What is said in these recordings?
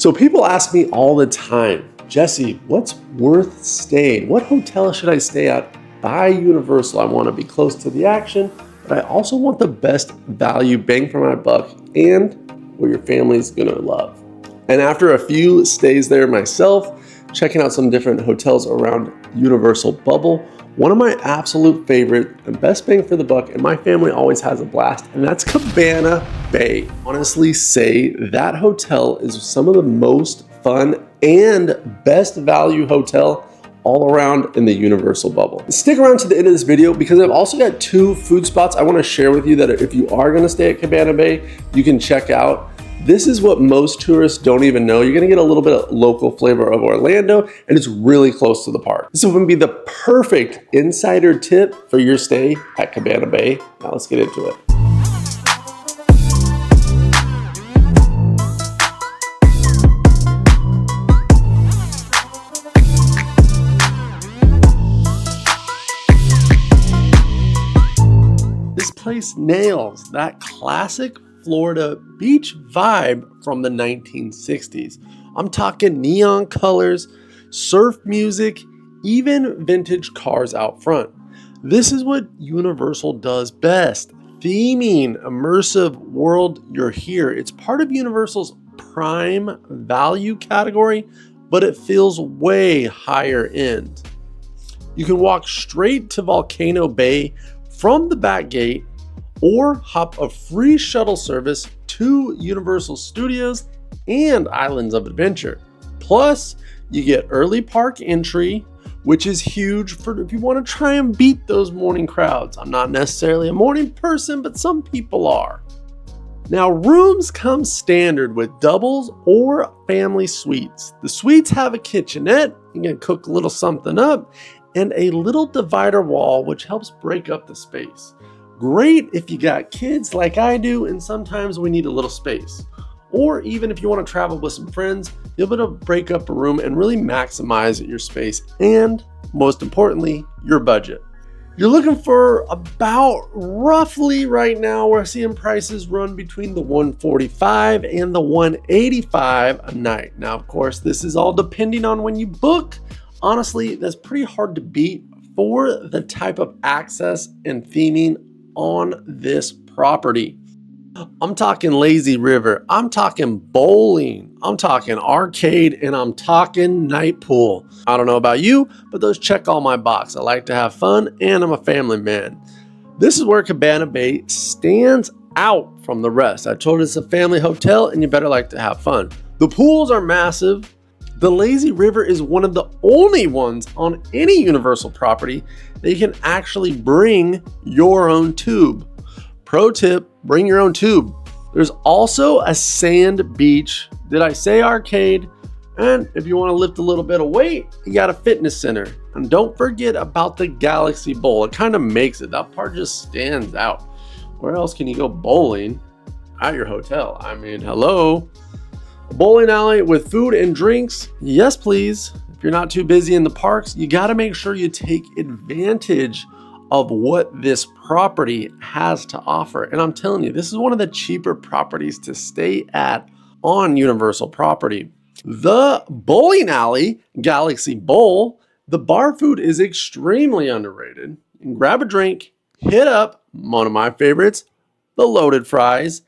So people ask me all the time, Jesse, what's worth staying? What hotel should I stay at by Universal? I want to be close to the action, but I also want the best value bang for my buck and what your family's going to love. And after a few stays there myself, checking out some different hotels around Universal Bubble, one of my absolute favorite and best bang for the buck, and my family always has a blast, and that's Cabana Bay. Honestly say that hotel is some of the most fun and best value hotel all around in the Universal Bubble. Stick around to the end of this video because I've also got 2 food spots I want to share with you that if you are going to stay at Cabana Bay, you can check out. This is what most tourists don't even know. You're gonna get a little bit of local flavor of Orlando, and it's really close to the park. This is gonna be the perfect insider tip for your stay at Cabana Bay. Now let's get into it. This place nails that classic Florida beach vibe from the 1960s. I'm talking neon colors, surf music, even vintage cars out front. This is what Universal does best. Theming, immersive world, you're here. It's part of Universal's prime value category, but it feels way higher end. You can walk straight to Volcano Bay from the back gate or hop a free shuttle service to Universal Studios and Islands of Adventure. Plus, you get early park entry, which is huge for if you want to try and beat those morning crowds. I'm not necessarily a morning person, but some people are. Now, rooms come standard with doubles or family suites. The suites have a kitchenette, you can cook a little something up, and a little divider wall, which helps break up the space. Great if you got kids like I do, and sometimes we need a little space. Or even if you want to travel with some friends, you'll be able to break up a room and really maximize your space and, most importantly, your budget. You're looking for about roughly right now, we're seeing prices run between the $145 and the $185 a night. Now, of course, this is all depending on when you book. Honestly, that's pretty hard to beat for the type of access and theming on this property. I'm talking lazy river, I'm talking bowling, I'm talking arcade, and I'm talking night pool. I don't know about you, but those check all my boxes. I like to have fun and I'm a family man. This is where Cabana Bay stands out from the rest. I told you it's a family hotel and you better like to have fun. The pools are massive. The lazy river is one of the only ones on any Universal property that you can actually bring your own tube. Pro tip, bring your own tube. There's also a sand beach. Did I say arcade? And if you want to lift a little bit of weight, you got a fitness center. And don't forget about the Galaxy Bowl. It kind of makes it. That part just stands out. Where else can you go bowling at your hotel? I mean, hello. A bowling alley with food and drinks? Yes, please. If you're not too busy in the parks, you got to make sure you take advantage of what this property has to offer. And I'm telling you, this is one of the cheaper properties to stay at on Universal property. The bowling alley, Galaxy Bowl, the bar food is extremely underrated. You can grab a drink, hit up one of my favorites, the loaded fries,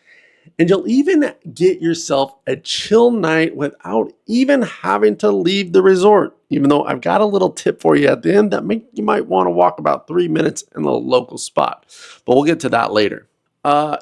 and you'll even get yourself a chill night without even having to leave the resort. Even though I've got a little tip for you at the end that you might want to walk about 3 minutes in the local spot. But we'll get to that later.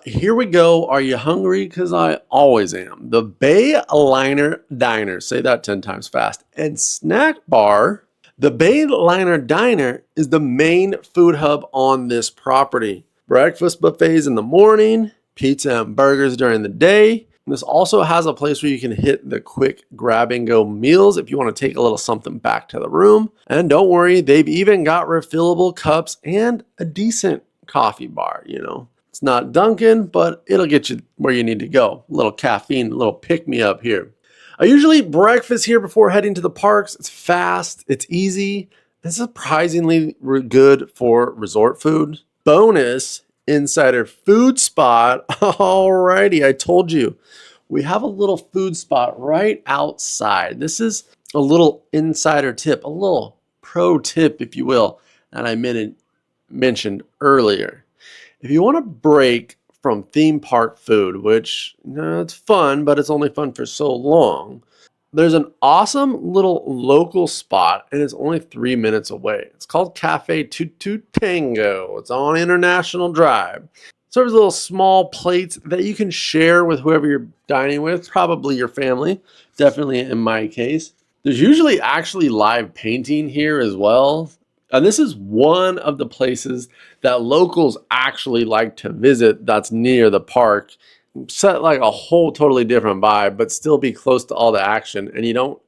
Here we go. Are you hungry? Because I always am. The Bayliner Diner. Say that 10 times fast. And snack bar. The Bayliner Diner is the main food hub on this property. Breakfast buffets in the morning. Pizza and burgers during the day. And this also has a place where you can hit the quick grab and go meals if you want to take a little something back to the room. And don't worry, they've even got refillable cups and a decent coffee bar, you know. It's not Dunkin', but it'll get you where you need to go. A little caffeine, a little pick-me-up here. I usually eat breakfast here before heading to the parks. It's fast, it's easy, and surprisingly good for resort food. Bonus, insider food spot. Alrighty, I told you. we have a little food spot right outside. This is a little insider tip, a little pro tip, if you will, that I mentioned earlier. If you want to break from theme park food, which it's fun, but it's only fun for so long, there's an awesome little local spot, and it's only 3 minutes away. It's called Cafe Tutu Tango. It's on International Drive. Serves little small plates that you can share with whoever you're dining with, probably your family, definitely in my case. There's usually actually live painting here as well. And this is one of the places that locals actually like to visit that's near the park. Set like a whole totally different vibe, but still be close to all the action. And you don't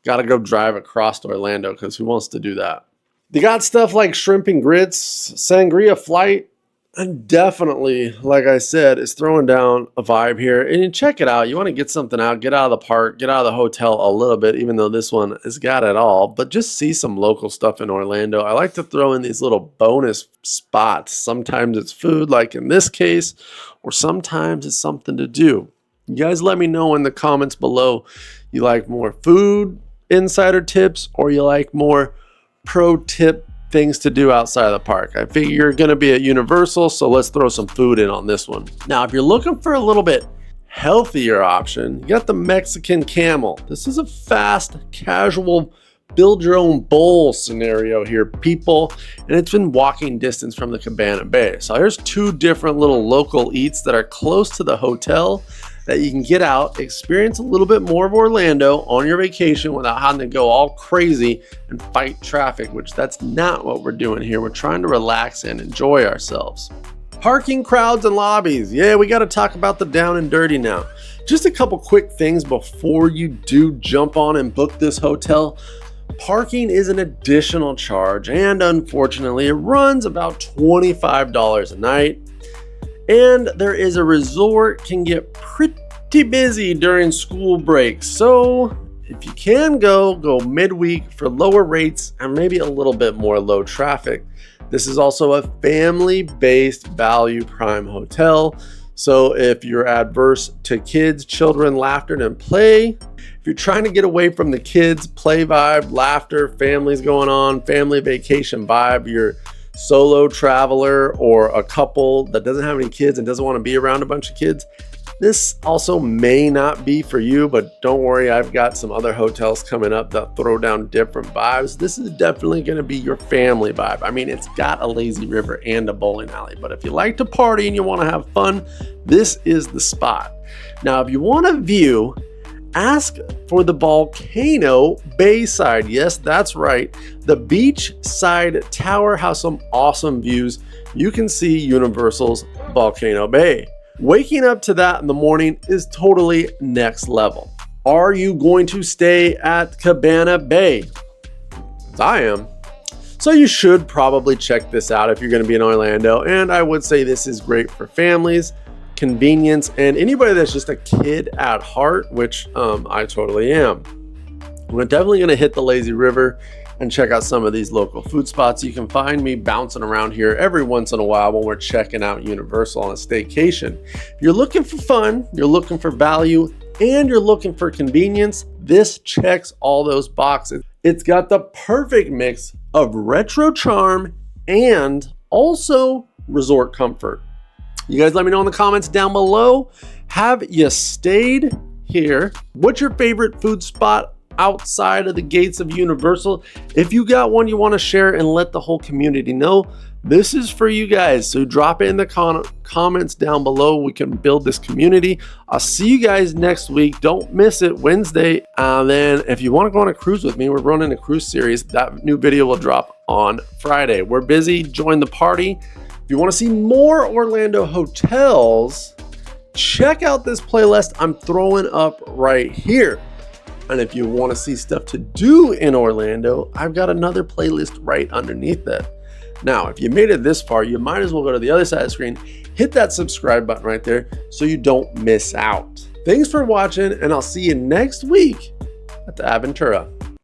got to go drive across to Orlando, because who wants to do that? They got stuff like shrimp and grits, sangria flight, and definitely, like I said, is throwing down a vibe here. And you check it out. You want to get something out, get out of the park, get out of the hotel a little bit, even though this one has got it all. But just see some local stuff in Orlando. I like to throw in these little bonus spots. Sometimes it's food, like in this case, or sometimes it's something to do. You guys let me know in the comments below. You like more food insider tips, or you like more pro tip things to do outside of the park? I figure you're going to be at Universal, so let's throw some food in on this one. Now, if you're looking for a little bit healthier option, you got the Mexican Camel. This is a fast, casual, build your own bowl scenario here, people, and it's in walking distance from the Cabana Bay. So here's two different little local eats that are close to the hotel that you can get out, experience a little bit more of Orlando on your vacation without having to go all crazy and fight traffic, which that's not what we're doing here. We're trying to relax and enjoy ourselves. Parking, crowds, and lobbies. Yeah, we got to talk about the down and dirty now. Just a couple quick things before you do jump on and book this hotel. Parking is an additional charge, and unfortunately, it runs about $25 a night. And there is a resort can get pretty busy during school breaks. So if you can go midweek for lower rates and maybe a little bit more low traffic. This is also a family-based value prime hotel. So if you're adverse to kids, children, laughter, and play, if you're trying to get away from the kids, play vibe, laughter, families going on, family vacation vibe, you're solo traveler or a couple that doesn't have any kids and doesn't want to be around a bunch of kids, this also may not be for you, but don't worry, I've got some other hotels coming up that throw down different vibes. This is definitely going to be your family vibe. I mean, it's got a lazy river and a bowling alley, but if you like to party and you want to have fun, this is the spot. Now, if you want a view, ask for the Volcano Bay side. Yes, that's right. The beach side tower has some awesome views. You can see Universal's Volcano Bay. Waking up to that in the morning is totally next level. Are you going to stay at Cabana Bay? I am. So you should probably check this out if you're going to be in Orlando. And I would say this is great for families, convenience, and anybody that's just a kid at heart, which I totally am. We're definitely going to hit the lazy river and check out some of these local food spots. You can find me bouncing around here every once in a while when we're checking out Universal on a staycation. If you're looking for fun, you're looking for value, and you're looking for convenience, this checks all those boxes. It's got the perfect mix of retro charm and also resort comfort. You guys let me know in the comments down below. Have you stayed here? What's your favorite food spot outside of the gates of Universal? If you got one you want to share and let the whole community know, this is for you guys. So drop it in the comments down below. We can build this community. I'll see you guys next week. Don't miss it, Wednesday. Then if you want to go on a cruise with me, we're running a cruise series. That new video will drop on Friday. We're busy. Join the party. If you want to see more Orlando hotels, check out this playlist I'm throwing up right here. And if you want to see stuff to do in Orlando, I've got another playlist right underneath that. Now, if you made it this far, you might as well go to the other side of the screen, hit that subscribe button right there so you don't miss out. Thanks for watching, and I'll see you next week at the Aventura.